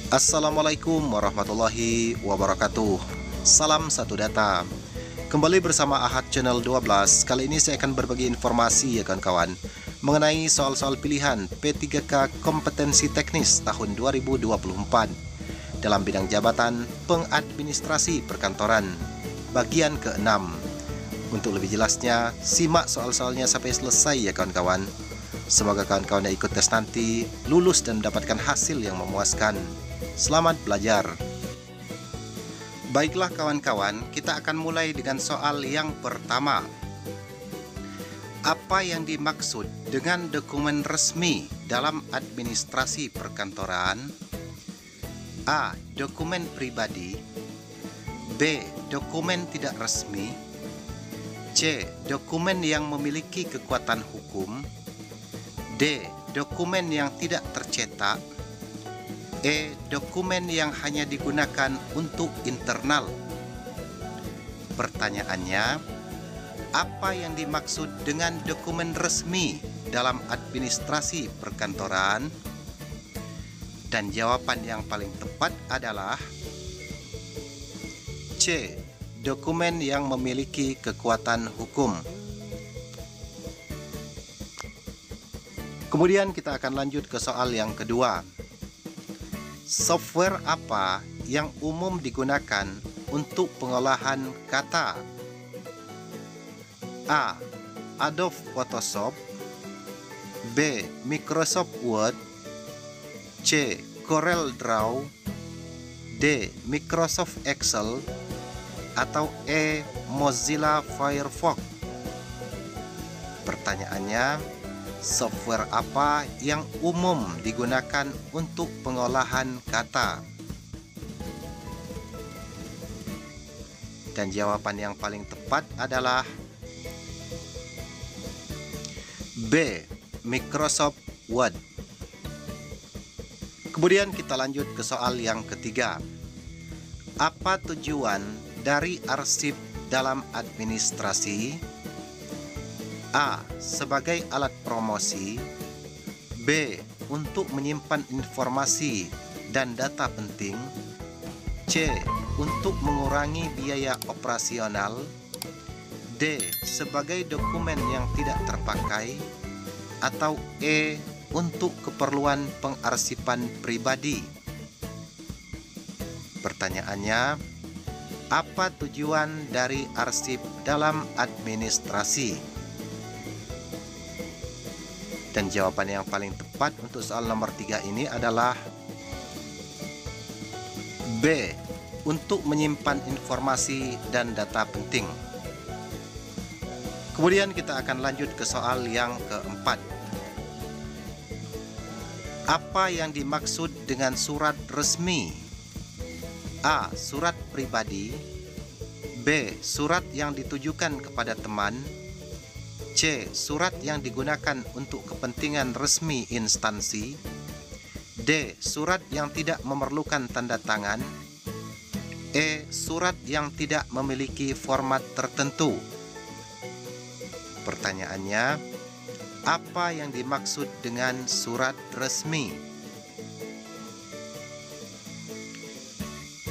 Assalamualaikum warahmatullahi wabarakatuh. Salam satu data. Kembali bersama Ahad Channel 12. Kali ini saya akan berbagi informasi ya kawan-kawan mengenai soal-soal pilihan P3K kompetensi teknis tahun 2024 dalam bidang jabatan pengadministrasi perkantoran bagian ke-6. Untuk lebih jelasnya, simak soal-soalnya sampai selesai ya kawan-kawan. Semoga kawan-kawan yang ikut tes nanti lulus dan mendapatkan hasil yang memuaskan. Selamat belajar. Baiklah kawan-kawan, kita akan mulai dengan soal yang pertama. Apa yang dimaksud dengan dokumen resmi dalam administrasi perkantoran? A. Dokumen pribadi. B. Dokumen tidak resmi. C. Dokumen yang memiliki kekuatan hukum. D. Dokumen yang tidak tercetak. E. Dokumen yang hanya digunakan untuk internal. Pertanyaannya, apa yang dimaksud dengan dokumen resmi dalam administrasi perkantoran? Dan jawaban yang paling tepat adalah C. Dokumen yang memiliki kekuatan hukum. Kemudian kita akan lanjut ke soal yang kedua. Software apa yang umum digunakan untuk pengolahan kata? A. Adobe Photoshop. B. Microsoft Word. C. Corel Draw. D. Microsoft Excel. Atau E. Mozilla Firefox. Pertanyaannya, software apa yang umum digunakan untuk pengolahan kata? Dan jawaban yang paling tepat adalah B. Microsoft Word. Kemudian kita lanjut ke soal yang ketiga. Apa tujuan dari arsip dalam administrasi? A. Sebagai alat promosi. B. Untuk menyimpan informasi dan data penting. C. Untuk mengurangi biaya operasional. D. Sebagai dokumen yang tidak terpakai. Atau E. Untuk keperluan pengarsipan pribadi. Pertanyaannya, apa tujuan dari arsip dalam administrasi? Dan jawaban yang paling tepat untuk soal nomor 3 ini adalah B. Untuk menyimpan informasi dan data penting. Kemudian kita akan lanjut ke soal yang keempat. Apa yang dimaksud dengan surat resmi? A. Surat pribadi. B. Surat yang ditujukan kepada teman. C. Surat yang digunakan untuk kepentingan resmi instansi. D. Surat yang tidak memerlukan tanda tangan. E. Surat yang tidak memiliki format tertentu. Pertanyaannya, apa yang dimaksud dengan surat resmi?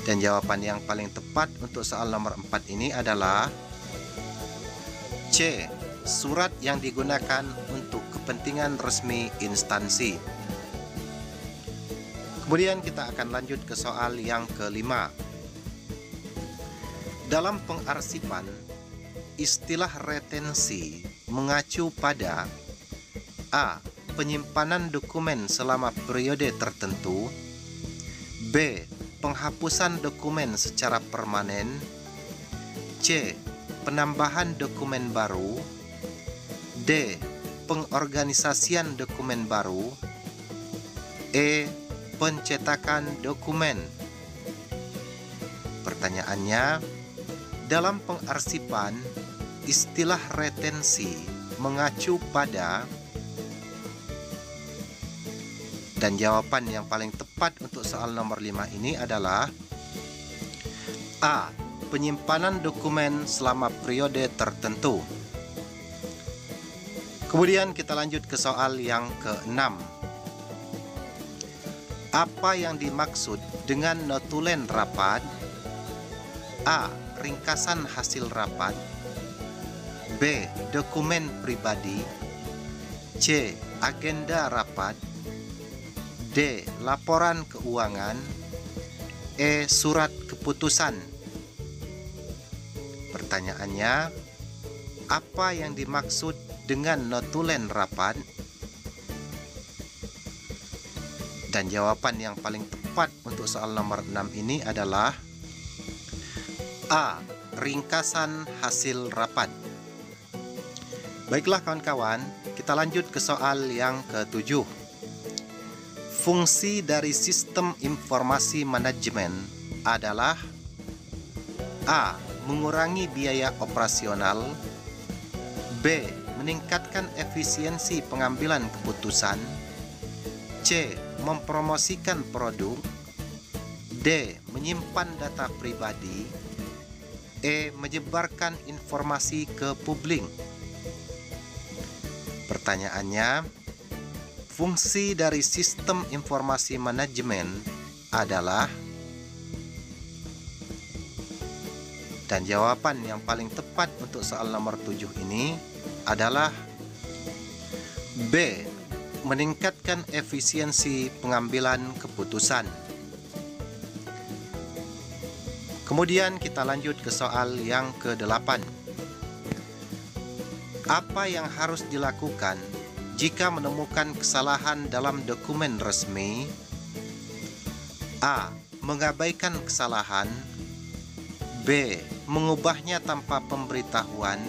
Dan jawaban yang paling tepat untuk soal nomor 4 ini adalah C. Surat yang digunakan untuk kepentingan resmi instansi. Kemudian kita akan lanjut ke soal yang kelima. Dalam pengarsipan, istilah retensi mengacu pada A. Penyimpanan dokumen selama periode tertentu. B. Penghapusan dokumen secara permanen. C. Penambahan dokumen baru. D. Pengorganisasian dokumen baru. E. Pencetakan dokumen. Pertanyaannya, dalam pengarsipan, istilah retensi mengacu pada. Dan jawaban yang paling tepat untuk soal nomor 5 ini adalah A. Penyimpanan dokumen selama periode tertentu. Kemudian kita lanjut ke soal yang ke-6. Apa yang dimaksud dengan notulen rapat? A. Ringkasan hasil rapat. B. Dokumen pribadi. C. Agenda rapat. D. Laporan keuangan. E. Surat keputusan. Pertanyaannya, apa yang dimaksud dengan notulen rapat? Dan jawaban yang paling tepat untuk soal nomor 6 ini adalah A. Ringkasan hasil rapat. Baiklah kawan-kawan, kita lanjut ke soal yang ke-7. Fungsi dari sistem informasi manajemen adalah A. Mengurangi biaya operasional. B. Meningkatkan efisiensi pengambilan keputusan. C. Mempromosikan produk. D. Menyimpan data pribadi. E. Menyebarkan informasi ke publik. Pertanyaannya, fungsi dari sistem informasi manajemen adalah, dan jawaban yang paling tepat untuk soal nomor 7 ini adalah B. Meningkatkan efisiensi pengambilan keputusan. Kemudian kita lanjut ke soal yang ke-8. Apa yang harus dilakukan jika menemukan kesalahan dalam dokumen resmi? A. Mengabaikan kesalahan. B. Mengubahnya tanpa pemberitahuan.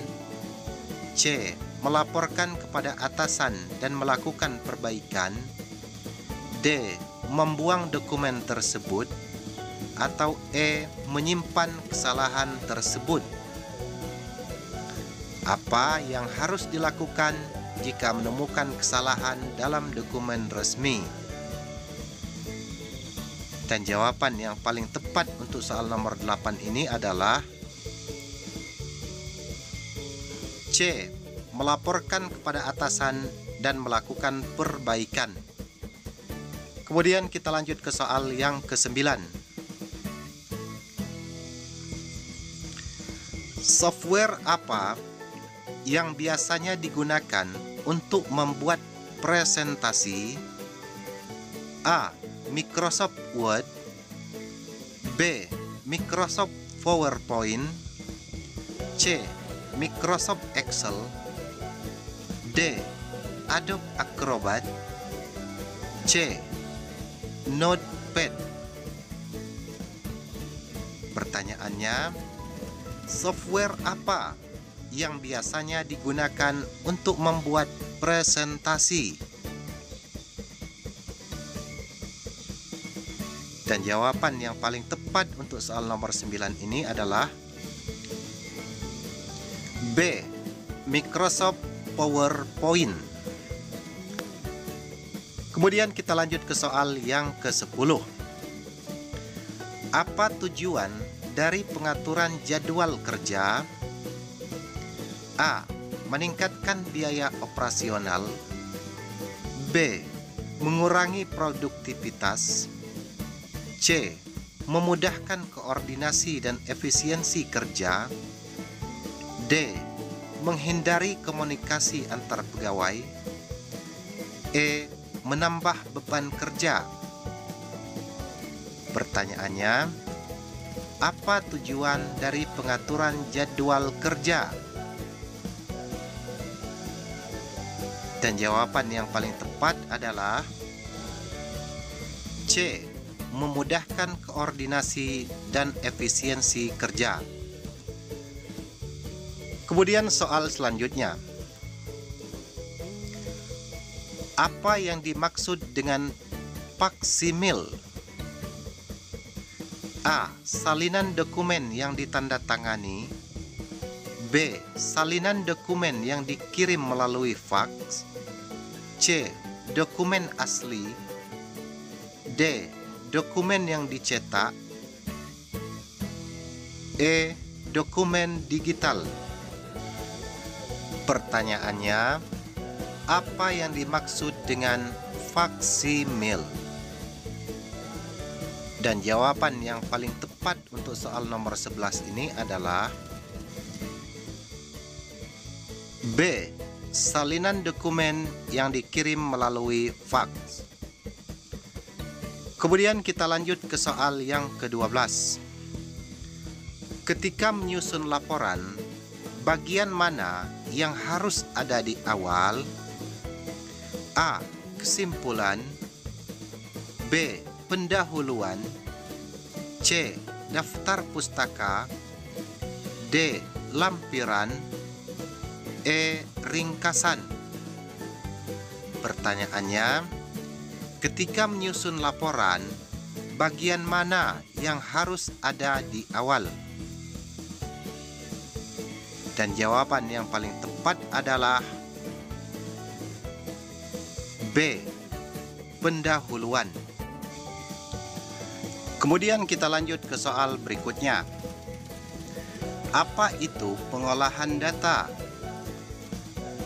C. Melaporkan kepada atasan dan melakukan perbaikan. D. Membuang dokumen tersebut. Atau E. Menyimpan kesalahan tersebut. Apa yang harus dilakukan jika menemukan kesalahan dalam dokumen resmi? Dan jawaban yang paling tepat untuk soal nomor 8 ini adalah C. Melaporkan kepada atasan dan melakukan perbaikan. Kemudian kita lanjut ke soal yang ke-9. Software apa yang biasanya digunakan untuk membuat presentasi? A. Microsoft Word. B. Microsoft PowerPoint. C. Microsoft Excel. D. Adobe Acrobat. C. Notepad. Pertanyaannya, software apa yang biasanya digunakan untuk membuat presentasi? Dan jawaban yang paling tepat untuk soal nomor 9 ini adalah B. Microsoft PowerPoint. Kemudian kita lanjut ke soal yang ke-10. Apa tujuan dari pengaturan jadwal kerja? A. Meningkatkan biaya operasional. B. Mengurangi produktivitas. C. Memudahkan koordinasi dan efisiensi kerja. D. Menghindari komunikasi antar pegawai. E. Menambah beban kerja. Pertanyaannya, apa tujuan dari pengaturan jadwal kerja? Dan jawaban yang paling tepat adalah C. Memudahkan koordinasi dan efisiensi kerja. Kemudian soal selanjutnya. Apa yang dimaksud dengan faksimil? A. Salinan dokumen yang ditandatangani. B. Salinan dokumen yang dikirim melalui faks. C. Dokumen asli. D. Dokumen yang dicetak. E. Dokumen digital. Pertanyaannya, apa yang dimaksud dengan faksimil? Dan jawaban yang paling tepat untuk soal nomor 11 ini adalah B. Salinan dokumen yang dikirim melalui fax. Kemudian kita lanjut ke soal yang ke-12. Ketika menyusun laporan, bagian mana yang harus ada di awal? A. Kesimpulan. B. Pendahuluan. C. Daftar pustaka. D. Lampiran. E. Ringkasan. Pertanyaannya, ketika menyusun laporan, bagian mana yang harus ada di awal? Dan jawaban yang paling tepat adalah B. Pendahuluan. Kemudian kita lanjut ke soal berikutnya. Apa itu pengolahan data?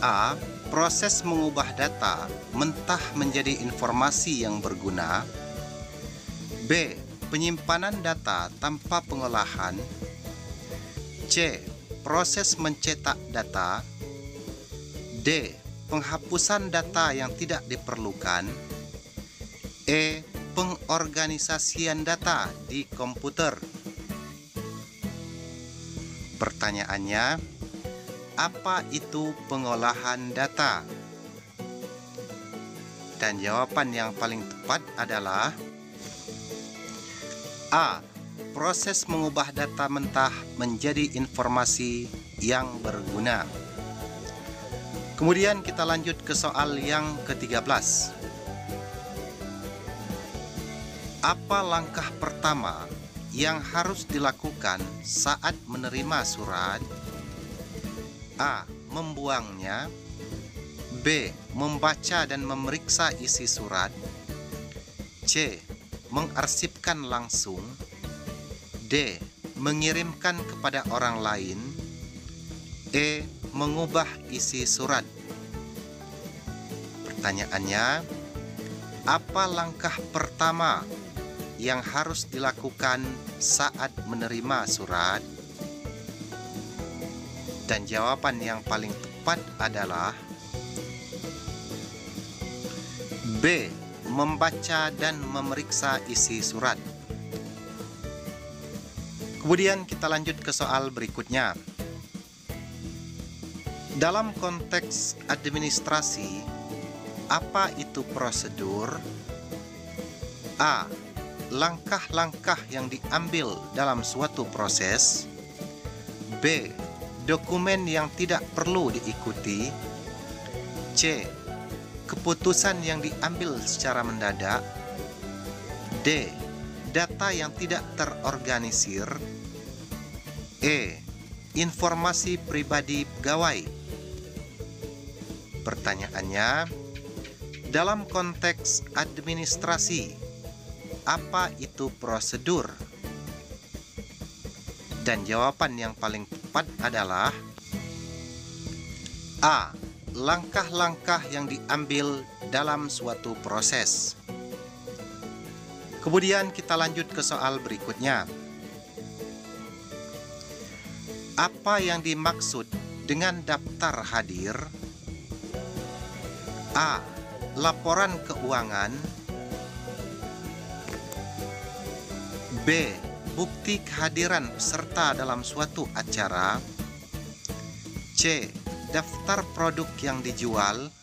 A. Proses mengubah data mentah menjadi informasi yang berguna. B. Penyimpanan data tanpa pengolahan. C. Proses mencetak data. D. Penghapusan data yang tidak diperlukan. E. Pengorganisasian data di komputer. Pertanyaannya, apa itu pengolahan data? Dan jawaban yang paling tepat adalah A. Proses mengubah data mentah menjadi informasi yang berguna. Kemudian kita lanjut ke soal yang ke-13. Apa langkah pertama yang harus dilakukan saat menerima surat? A. Membuangnya. B. Membaca dan memeriksa isi surat. C. Mengarsipkan langsung. D. Mengirimkan kepada orang lain. E. Mengubah isi surat. Pertanyaannya, apa langkah pertama yang harus dilakukan saat menerima surat? Dan jawaban yang paling tepat adalah B. Membaca dan memeriksa isi surat. Kemudian kita lanjut ke soal berikutnya. Dalam konteks administrasi, apa itu prosedur? A. Langkah-langkah yang diambil dalam suatu proses. B. Dokumen yang tidak perlu diikuti. C. Keputusan yang diambil secara mendadak. D. Data yang tidak terorganisir. E. Informasi pribadi pegawai. Pertanyaannya, dalam konteks administrasi, apa itu prosedur? Dan jawaban yang paling tepat adalah A. Langkah-langkah yang diambil dalam suatu proses. Kemudian kita lanjut ke soal berikutnya. Apa yang dimaksud dengan daftar hadir? A. Laporan keuangan. B. Bukti kehadiran peserta dalam suatu acara. C. Daftar produk yang dijual.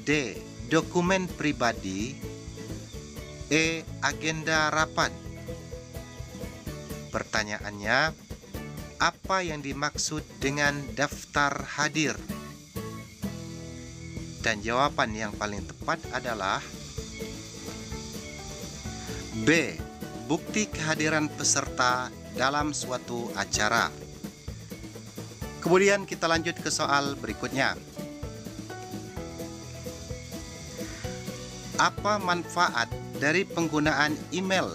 D. Dokumen pribadi. E. Agenda rapat. Pertanyaannya, apa yang dimaksud dengan daftar hadir? Dan jawaban yang paling tepat adalah B. Bukti kehadiran peserta dalam suatu acara. Kemudian kita lanjut ke soal berikutnya. Apa manfaat dari penggunaan email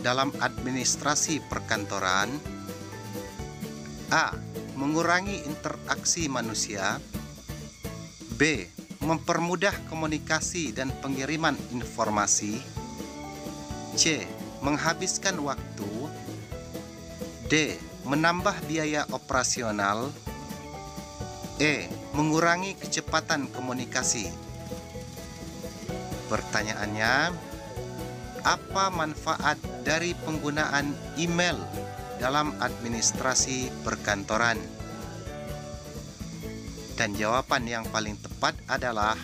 dalam administrasi perkantoran? A. Mengurangi interaksi manusia. B. Mempermudah komunikasi dan pengiriman informasi. C. menghabiskan waktu. D. Menambah biaya operasional. E. Mengurangi kecepatan komunikasi. Pertanyaannya, apa manfaat dari penggunaan email dalam administrasi perkantoran? Dan jawaban yang paling tepat adalah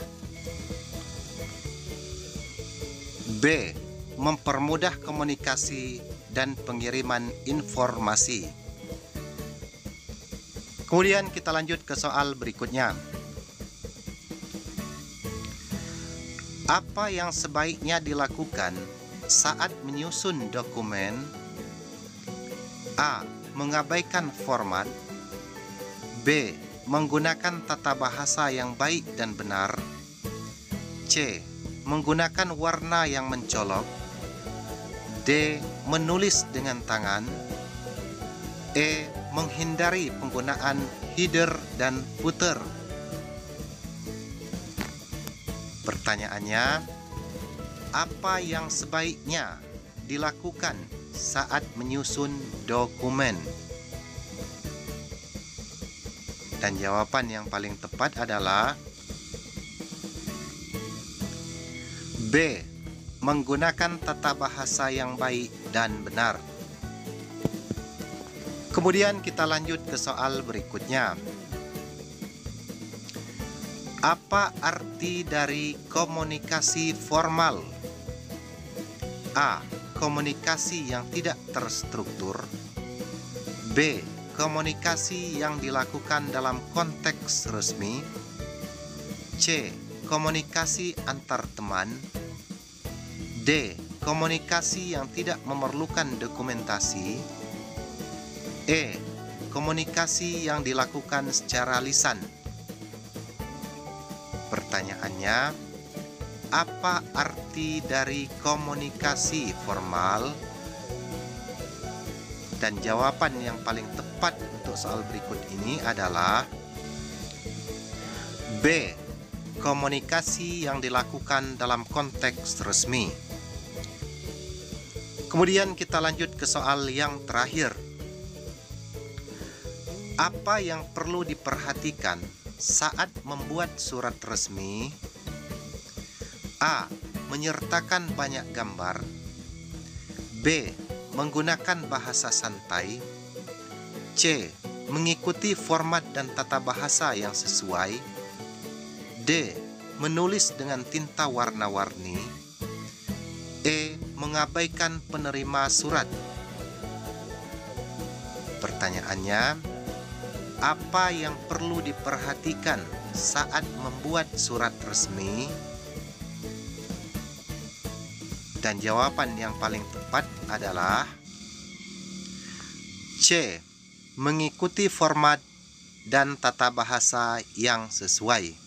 B. Mempermudah komunikasi dan pengiriman informasi. Kemudian kita lanjut ke soal berikutnya. Apa yang sebaiknya dilakukan saat menyusun dokumen? A. Mengabaikan format. B. Menggunakan tata bahasa yang baik dan benar. C. Menggunakan warna yang mencolok. D. Menulis dengan tangan. E. Menghindari penggunaan header dan footer. Pertanyaannya, apa yang sebaiknya dilakukan saat menyusun dokumen? Dan jawaban yang paling tepat adalah B. Menggunakan tata bahasa yang baik dan benar. Kemudian kita lanjut ke soal berikutnya. Apa arti dari komunikasi formal? A. Komunikasi yang tidak terstruktur. B. Komunikasi yang dilakukan dalam konteks resmi. C. Komunikasi antar teman. D. Komunikasi yang tidak memerlukan dokumentasi. E. Komunikasi yang dilakukan secara lisan. Pertanyaannya, apa arti dari komunikasi formal? Dan jawaban yang paling tepat untuk soal berikut ini adalah B. Komunikasi yang dilakukan dalam konteks resmi. Kemudian kita lanjut ke soal yang terakhir. Apa yang perlu diperhatikan saat membuat surat resmi? A. Menyertakan banyak gambar. B. Menggunakan bahasa santai. C. Mengikuti format dan tata bahasa yang sesuai. D. Menulis dengan tinta warna-warni. E. Mengabaikan penerima surat. Pertanyaannya, apa yang perlu diperhatikan saat membuat surat resmi? Dan jawaban yang paling tepat adalah C. Mengikuti format dan tata bahasa yang sesuai.